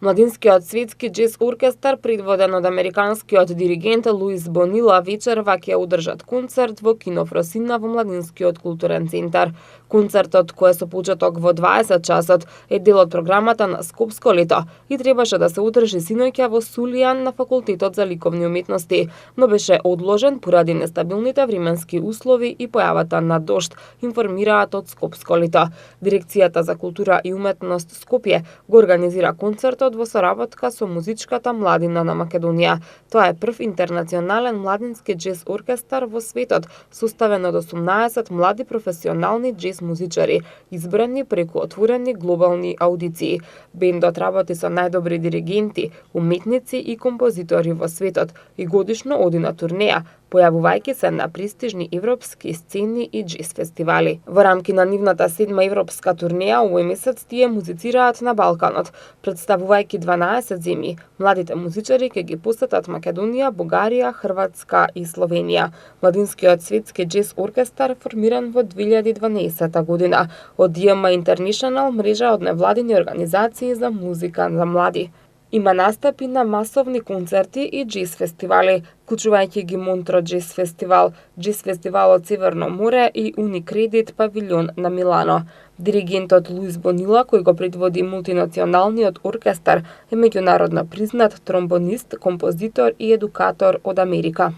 Младинскиот светски џез оркестар, предводен од американскиот диригент Луис Бонила, вечерва ќе одржат концерт во Кино Фросина во Младинскиот културен центар. Концертот, кој е со почеток во 20 часот, е дел од програмата на Скопско лето и требаше да се одржи синоќа во Сулијан на Факултетот за ликовни уметности, но беше одложен поради нестабилните временски услови и појавата на дожд, информираат од Скопско лето. Дирекцијата за култура и уметност Скопје го организира концертот во соработка со Музичката младина на Македонија. Тоа е прв интернационален младински џез оркестар во светот, составен од 18 млади професионални џез музичари, избрани преку отворени глобални аудиции. Бендот работи со најдобри диригенти, уметници и композитори во светот и годишно оди на турнеја, појавувајќи се на престижни европски сцени и џез фестивали. Во рамки на нивната 7 европска турнеја овој месец тие музицираат на Балканот, представувајќи 12 земји. Младите музичари ќе ги посетат Македонија, Бугарија, Хрватска и Словенија. Младинскиот светски џез оркестар формиран во 2012 година од DMA International, мрежа од невладини организации за музика за млади. Има настапи на масовни концерти и џез фестивали, вклучувајќи ги Монтро џез фестивал, џез фестивалот Северно море и Уникредит павилјон на Милано. Диригентот Луис Бонила, кој го предводи мултинационалниот оркестар, е меѓународно признат тромбонист, композитор и едукатор од Америка.